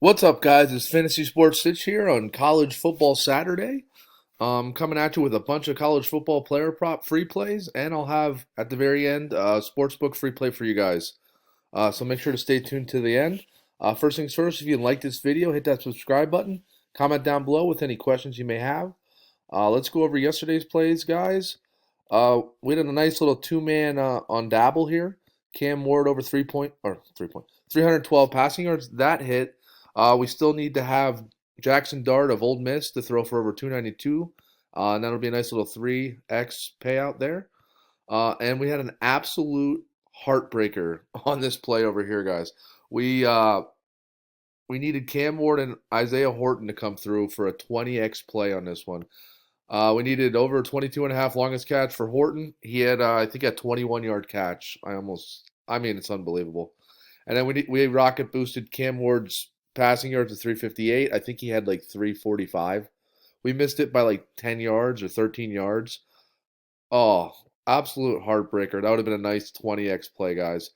What's up, guys? It's Fantasysportssitch here on College Football Saturday. Coming at you with a bunch of college football player prop free plays, and I'll have at the very end a sportsbook free play for you guys. So make sure to stay tuned to the end. First things first, if you like this video, hit that subscribe button. Comment down below with any questions you may have. Let's go over yesterday's plays, guys. We had a nice little two-man on Dabble here. Cam Ward over 312 passing yards. That hit. We still need to have Jackson Dart of Ole Miss to throw for over 292. And that'll be a nice little 3x payout there. And we had an absolute heartbreaker on this play over here, guys. We needed Cam Ward and Isaiah Horton to come through for a 20x play on this one. We needed over 22 and a half longest catch for Horton. He had, I think, a 21-yard catch. It's unbelievable. And then we rocket boosted Cam Ward's passing yards to 358. I think he had like 345. We missed it by like 10 yards or 13 yards. Oh, absolute heartbreaker. That would have been a nice 20x play, guys.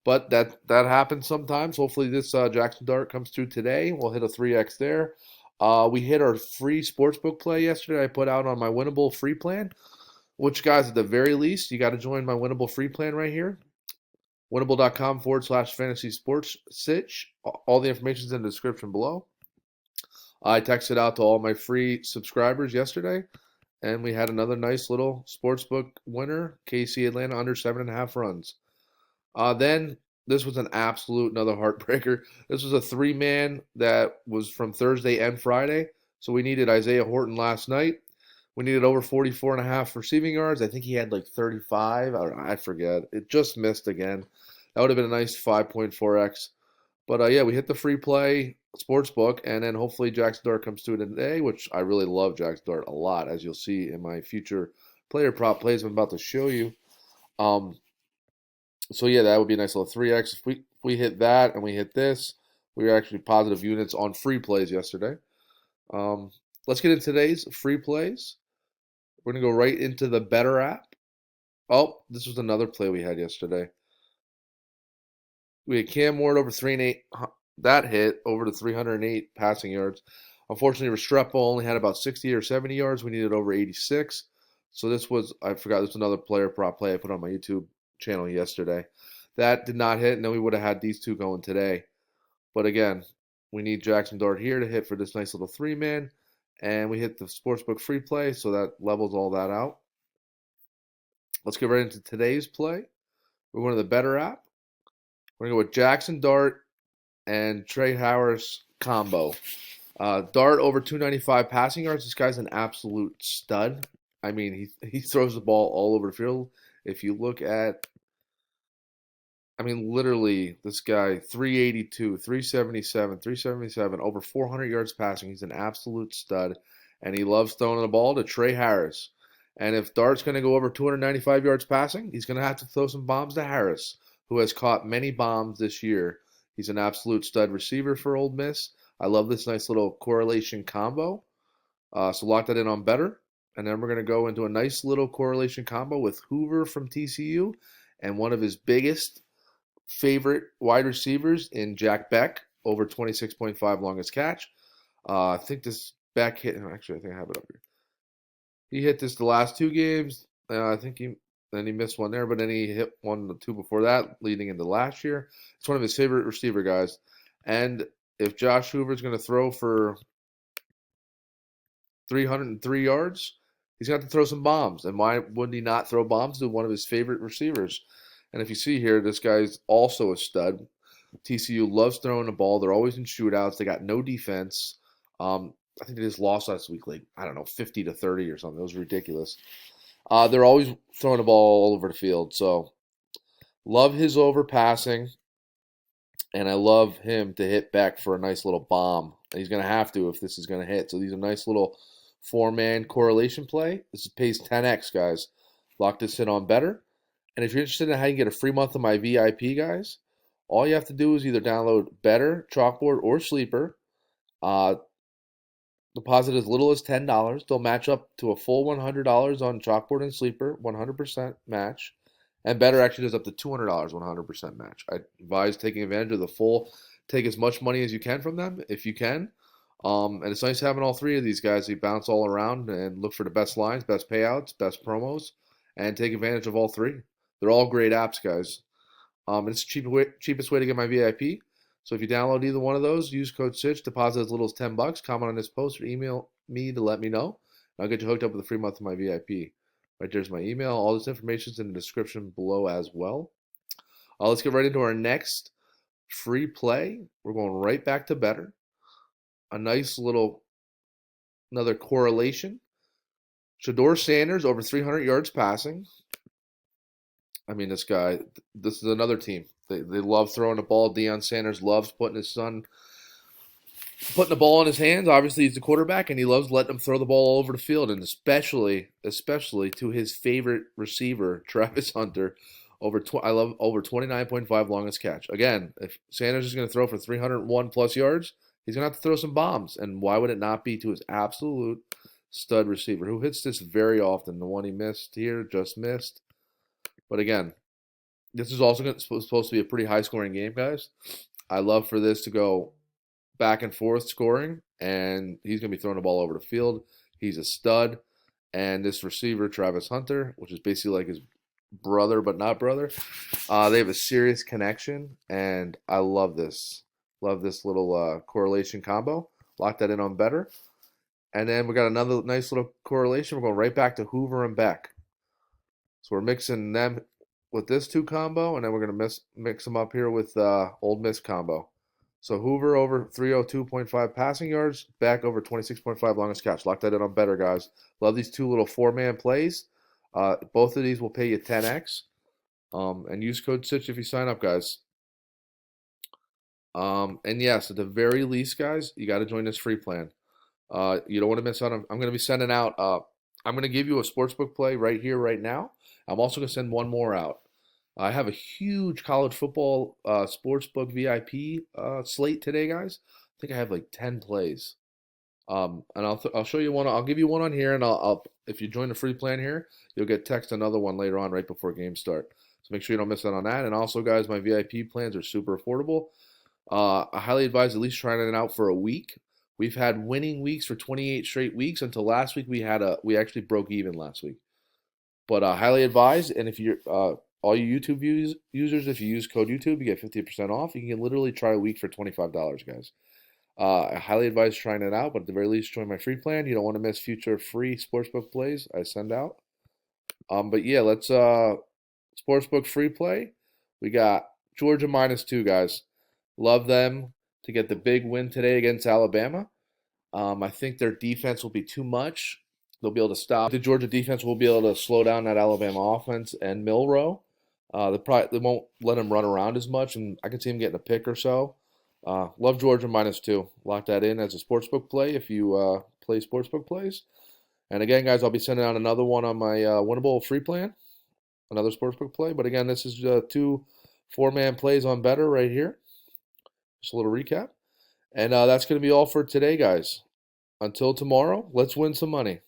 But that happens sometimes. Hopefully this Jackson Dart comes through today. We'll hit a 3x there. We hit our free sportsbook play yesterday. I put out on my winnable free plan, which, guys, at the very least, you got to join my winnable free plan right here. Winnable.com/fantasysportssitch. All the information is in the description below. I texted out to all my free subscribers yesterday, and we had another nice little sportsbook winner, KC Atlanta under 7.5 runs. Then this was an absolute another heartbreaker. This was a three-man that was from Thursday and Friday. So we needed Isaiah Horton last night. We needed over 44 and a half receiving yards. I think he had like 35. I forget. It just missed again. That would have been a nice 5.4x. But yeah, we hit the free play sportsbook, and then hopefully Jackson Dart comes through today, which I really love Jackson Dart a lot, as you'll see in my future player prop plays I'm about to show you. So yeah, that would be a nice little 3x. If we hit that and we hit this, we were actually positive units on free plays yesterday. Let's get into today's free plays. We're gonna go right into the Betr app. Oh, this was another play we had yesterday. We had Cam Ward over 308. That hit over to 308 passing yards. Unfortunately, Restrepo only had about 60 or 70 yards. We needed over 86. So this was another player prop play I put on my YouTube channel yesterday. That did not hit, and then we would have had these two going today. But again, we need Jackson Dart here to hit for this nice little three-man, and we hit the sportsbook free play, so that levels all that out. Let's get right into today's play. We're going to the Betr app. We're going to go with Jackson Dart and Trey Harris combo. Dart over 295 passing yards. This guy's an absolute stud. I mean, he throws the ball all over the field. If you look at, literally, this guy, 382, 377, over 400 yards passing. He's an absolute stud, and he loves throwing the ball to Trey Harris. And if Dart's going to go over 295 yards passing, he's going to have to throw some bombs to Harris, who has caught many bombs this year. He's an absolute stud receiver for Ole Miss. I love this nice little correlation combo. So lock that in on Betr. And then we're going to go into a nice little correlation combo with Hoover from TCU and one of his biggest favorite wide receivers in Jack Beck, over 26.5 longest catch. I think this Beck hit him. Actually, I think I have it up here. He hit this the last two games. I think he missed one there, but then he hit one or two before that, leading into last year. It's one of his favorite receiver guys. And if Josh Hoover's going to throw for 303 yards, he's got to throw some bombs. And why wouldn't he not throw bombs to one of his favorite receivers? And if you see here, this guy's also a stud. TCU loves throwing the ball. They're always in shootouts. They got no defense. I think they just lost last week, 50-30 or something. It was ridiculous. They're always throwing the ball all over the field. So love his overpassing, and I love him to hit back for a nice little bomb. And he's going to have to if this is going to hit. So these are nice little four-man correlation play. This pays 10x, guys. Lock this in on Betr. And if you're interested in how you can get a free month of my VIP, guys, all you have to do is either download Betr, Chalkboard, or Sleeper. Deposit as little as $10. They'll match up to a full $100 on Chalkboard and Sleeper, 100% match. And Betr actually does up to $200, 100% match. I advise taking advantage of the full Take as much money as you can from them if you can. And it's nice having all three of these guys. You bounce all around and look for the best lines, best payouts, best promos, and take advantage of all three. They're all great apps, guys. It's the cheapest way to get my VIP. So if you download either one of those, use code Sitch, deposit as little as $10, comment on this post, or email me to let me know. And I'll get you hooked up with a free month of my VIP. Right there's my email. All this information is in the description below as well. Let's get right into our next free play. We're going right back to Betr. A nice little, another correlation. Shador Sanders over 300 yards passing. I mean, this is another team. They love throwing the ball. Deion Sanders loves putting the ball in his hands. Obviously, he's the quarterback, and he loves letting him throw the ball all over the field, and especially to his favorite receiver, Travis Hunter, over 29.5 longest catch. Again, if Sanders is going to throw for 301 plus yards, he's going to have to throw some bombs, and why would it not be to his absolute stud receiver, who hits this very often? The one he missed here, just missed. But again, this is also supposed to be a pretty high-scoring game, guys. I love for this to go back and forth scoring, and he's going to be throwing the ball over the field. He's a stud. And this receiver, Travis Hunter, which is basically like his brother but not brother, they have a serious connection, and I love this. Love this little correlation combo. Lock that in on Betr. And then we got another nice little correlation. We're going right back to Hoover and Beck. So we're mixing them with this two combo, and then we're going to mix them up here with Old Miss combo. So Hoover over 302.5 passing yards, Beck over 26.5 longest catch. Lock that in on Betr, guys. Love these two little four-man plays. Both of these will pay you 10x. And use code Sitch if you sign up, guys. And yes, at the very least, guys, you got to join this free plan. You don't want to miss out on. I'm going to be sending out. I'm going to give you a sportsbook play right here, right now. I'm also going to send one more out. I have a huge college football sportsbook VIP slate today, guys. I think I have like 10 plays. And I'll show you one. I'll give you one on here, and I'll if you join the free plan here, you'll get text another one later on right before games start. So make sure you don't miss out on that. And also, guys, my VIP plans are super affordable. I highly advise at least trying it out for a week. We've had winning weeks for 28 straight weeks until last week. We actually broke even last week. But highly advised, and if you're all you YouTube users, if you use code YouTube, you get 50% off. You can literally try a week for $25, guys. I highly advise trying it out, but at the very least, join my free plan. You don't want to miss future free sportsbook plays I send out. But yeah, let's sportsbook free play. We got Georgia -2, guys. Love them to get the big win today against Alabama. I think their defense will be too much. They'll be able to stop. The Georgia defense will be able to slow down that Alabama offense and Milroe. They won't let him run around as much, and I can see him getting a pick or so. Love Georgia -2. Lock that in as a sportsbook play if you play sportsbook plays. And again, guys, I'll be sending out another one on my winnable free plan, another sportsbook play. But again, this is two four-man plays on Betr right here. Just a little recap. And that's going to be all for today, guys. Until tomorrow, let's win some money.